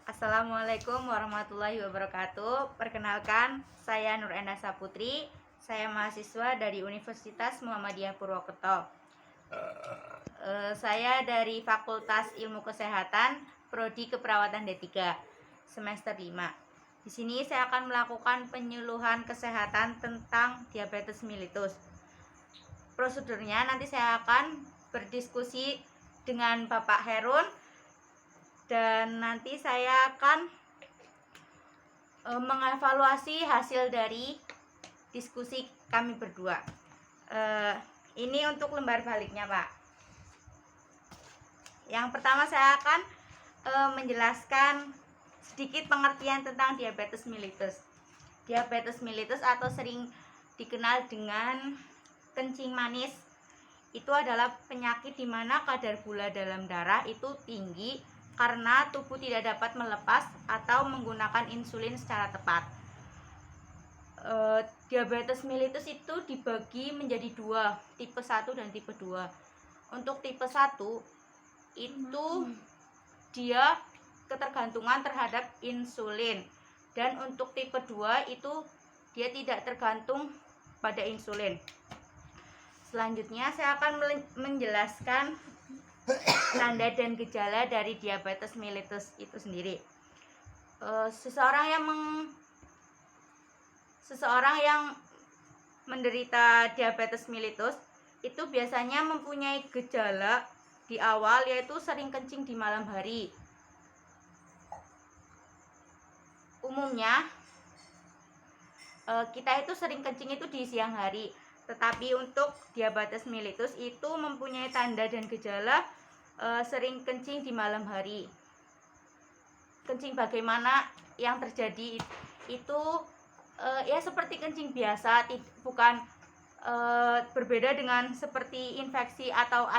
Assalamualaikum warahmatullahi wabarakatuh. Perkenalkan, saya Nur Enda Saputri. Saya mahasiswa dari Universitas Muhammadiyah Purwokerto. Saya dari Fakultas Ilmu Kesehatan, Prodi Keperawatan D3, semester 5. Di sini saya akan melakukan penyuluhan kesehatan tentang diabetes mellitus. Prosedurnya nanti saya akan berdiskusi dengan Bapak Herun, dan nanti saya akan mengevaluasi hasil dari diskusi kami berdua. Ini untuk lembar baliknya, Pak. Yang pertama saya akan menjelaskan sedikit pengertian tentang diabetes mellitus. Diabetes mellitus atau sering dikenal dengan kencing manis itu adalah penyakit di mana kadar gula dalam darah itu tinggi karena tubuh tidak dapat melepas atau menggunakan insulin secara tepat. Diabetes mellitus itu dibagi menjadi dua, tipe 1 dan tipe 2. Untuk tipe 1 itu dia ketergantungan terhadap insulin, dan untuk tipe 2 itu dia tidak tergantung pada insulin. Selanjutnya saya akan menjelaskan tanda dan gejala dari diabetes mellitus itu sendiri. Seseorang yang menderita diabetes mellitus itu biasanya mempunyai gejala di awal, yaitu sering kencing di malam hari. Umumnya kita itu sering kencing itu di siang hari, tetapi untuk diabetes mellitus itu mempunyai tanda dan gejala sering kencing di malam hari. Kencing bagaimana yang terjadi itu ya seperti kencing biasa, bukan berbeda dengan seperti infeksi atau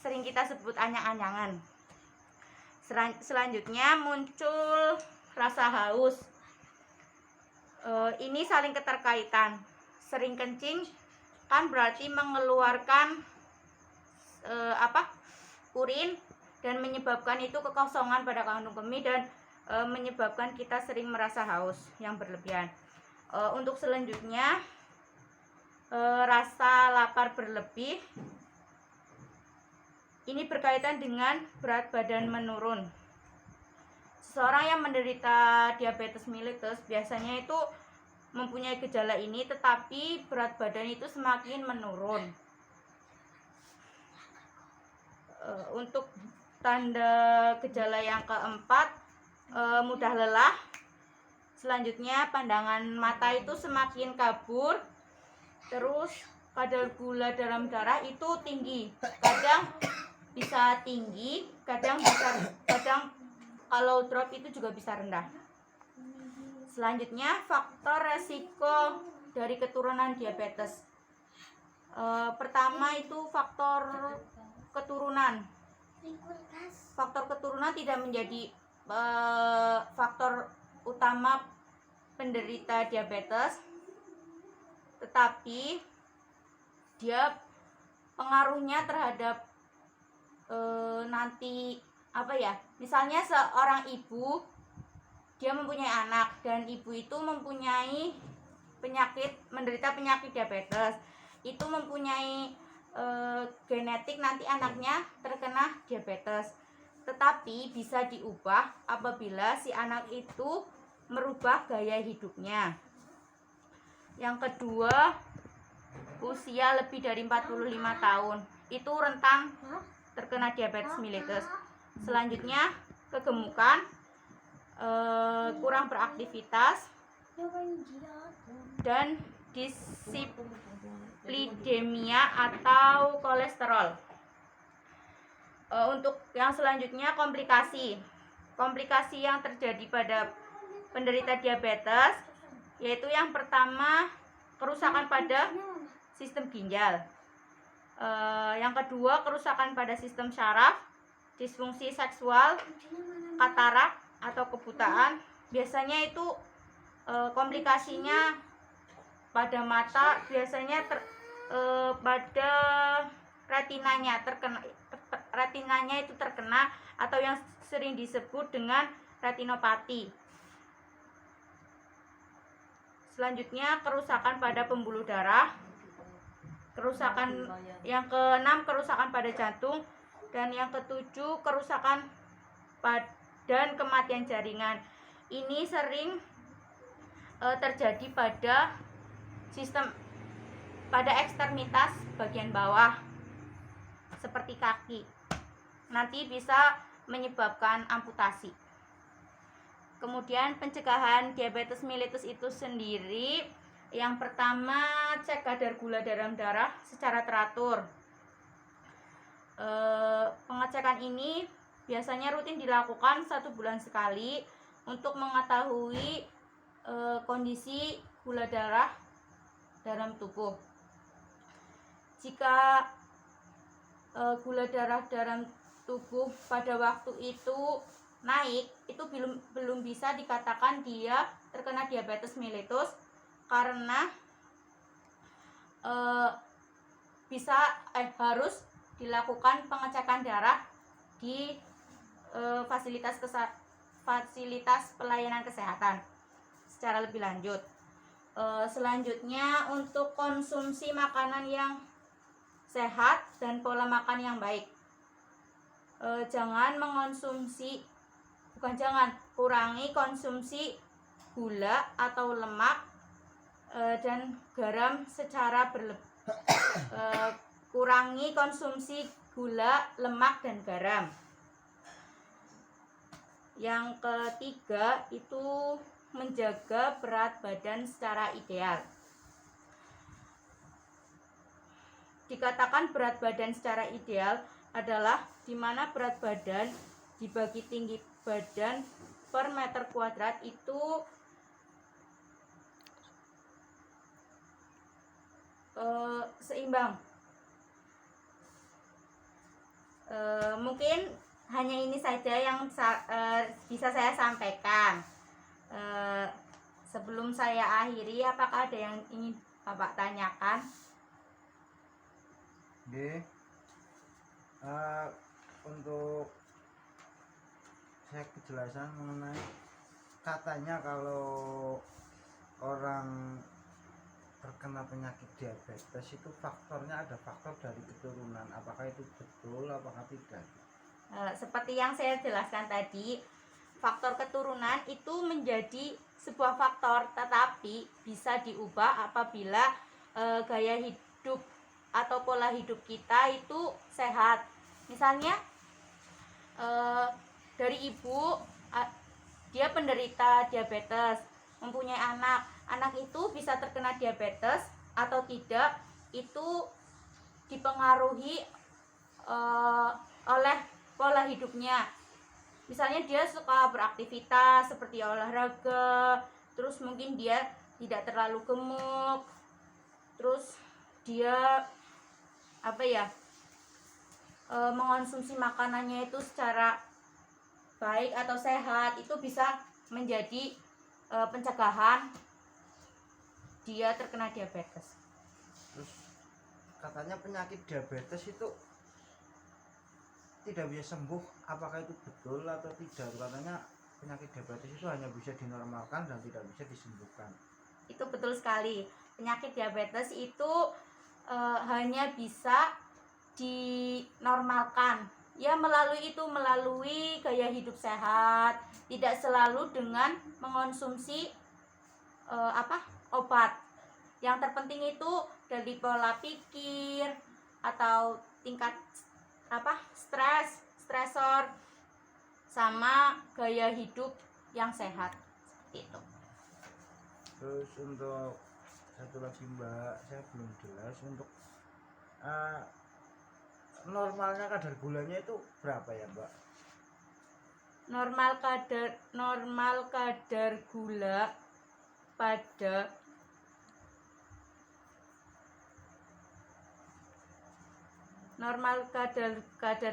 sering kita sebut anyang-anyangan. Selanjutnya muncul rasa haus. Ini saling keterkaitan. Sering kencing kan berarti mengeluarkan urin, dan menyebabkan itu kekosongan pada kandung kemih dan menyebabkan kita sering merasa haus yang berlebihan. Untuk selanjutnya rasa lapar berlebih. Ini berkaitan dengan berat badan menurun. Seseorang yang menderita diabetes mellitus biasanya itu mempunyai gejala ini, tetapi berat badan itu semakin menurun. Untuk tanda gejala yang keempat, mudah lelah. Selanjutnya pandangan mata itu semakin kabur. Terus kadar gula dalam darah itu tinggi. Kadang bisa tinggi, kadang kalau drop itu juga bisa rendah. Selanjutnya faktor resiko dari keturunan diabetes. Pertama itu faktor keturunan. Faktor keturunan tidak menjadi faktor utama penderita diabetes, tetapi dia pengaruhnya terhadap misalnya seorang ibu, dia mempunyai anak dan ibu itu mempunyai menderita penyakit diabetes, itu mempunyai genetik nanti anaknya terkena diabetes, tetapi bisa diubah apabila si anak itu merubah gaya hidupnya. Yang kedua, usia lebih dari 45 tahun itu rentan terkena diabetes mellitus. Selanjutnya kegemukan, kurang beraktivitas, dan dislipidemia atau kolesterol. Untuk yang selanjutnya komplikasi yang terjadi pada penderita diabetes, yaitu yang pertama kerusakan pada sistem ginjal, yang kedua kerusakan pada sistem syaraf, disfungsi seksual, katarak atau kebutaan. Biasanya itu komplikasinya pada mata, biasanya pada retinanya itu terkena, atau yang sering disebut dengan retinopati. Selanjutnya kerusakan pada pembuluh darah. Kerusakan yang keenam kerusakan pada jantung, dan yang ketujuh kerusakan dan kematian jaringan. Ini sering terjadi pada ekstremitas bagian bawah seperti kaki. Nanti bisa menyebabkan amputasi. Kemudian pencegahan diabetes mellitus itu sendiri, yang pertama cek kadar gula dalam darah secara teratur. Pengecekan ini biasanya rutin dilakukan 1 bulan sekali untuk mengetahui kondisi gula darah dalam tubuh. Jika gula darah dalam tubuh pada waktu itu naik, itu belum bisa dikatakan dia terkena diabetes mellitus, karena harus dilakukan pengecekan darah di fasilitas pelayanan kesehatan secara lebih lanjut. Selanjutnya untuk konsumsi makanan yang sehat dan pola makan yang baik. Kurangi konsumsi gula atau lemak dan garam secara kurangi konsumsi gula, lemak, dan garam. Yang ketiga itu menjaga berat badan secara ideal. Dikatakan berat badan secara ideal adalah di mana berat badan dibagi tinggi badan per meter kuadrat itu seimbang. Mungkin hanya ini saja yang bisa saya sampaikan. Sebelum saya akhiri, apakah ada yang ingin Bapak tanyakan? Untuk saya kejelasan mengenai katanya kalau orang terkena penyakit diabetes itu faktornya ada faktor dari keturunan. Apakah itu betul, apakah tidak? Seperti yang saya jelaskan tadi, faktor keturunan itu menjadi sebuah faktor, tetapi bisa diubah apabila gaya hidup atau pola hidup kita itu sehat. Misalnya dari ibu, dia penderita diabetes, mempunyai anak itu bisa terkena diabetes atau tidak, itu dipengaruhi oleh pola hidupnya. Misalnya dia suka beraktivitas seperti olahraga, terus mungkin dia tidak terlalu gemuk, terus dia mengonsumsi makanannya itu secara baik atau sehat, itu bisa menjadi pencegahan dia terkena diabetes. Terus katanya penyakit diabetes itu tidak bisa sembuh, apakah itu betul atau tidak? Katanya penyakit diabetes itu hanya bisa dinormalkan dan tidak bisa disembuhkan. Itu betul sekali. Penyakit diabetes itu hanya bisa dinormalkan, ya melalui gaya hidup sehat, tidak selalu dengan mengonsumsi obat. Yang terpenting itu dari pola pikir atau tingkat stresor sama gaya hidup yang sehat, seperti itu. Terus untuk satu lagi Mbak, saya belum jelas untuk normalnya kadar gulanya itu berapa ya Mbak? Normal kadar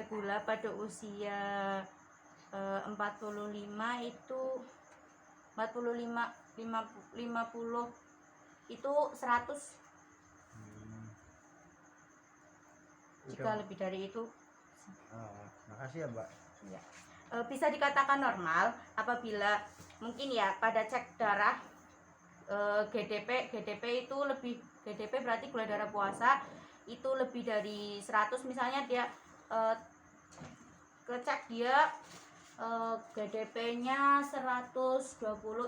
gula pada usia 50 itu 100. Jika lebih dari itu, makasih ya Mbak. ya. bisa dikatakan normal apabila mungkin ya pada cek darah GDP itu lebih, GDP berarti gula darah puasa itu lebih dari 100, misalnya dia kecek dia GDP-nya 120,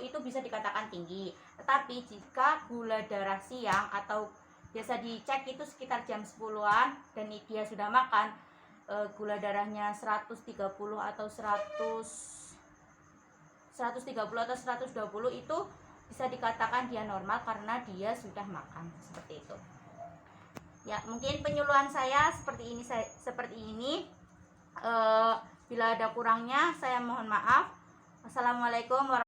itu bisa dikatakan tinggi. Tetapi jika gula darah siang atau biasa dicek itu sekitar jam 10-an dan dia sudah makan, gula darahnya 130 atau 120 atau 120, itu bisa dikatakan dia normal karena dia sudah makan, seperti itu. Ya, mungkin penyuluhan saya seperti ini. Bila ada kurangnya saya mohon maaf. Wassalamualaikum warahmatullahi wabarakatuh.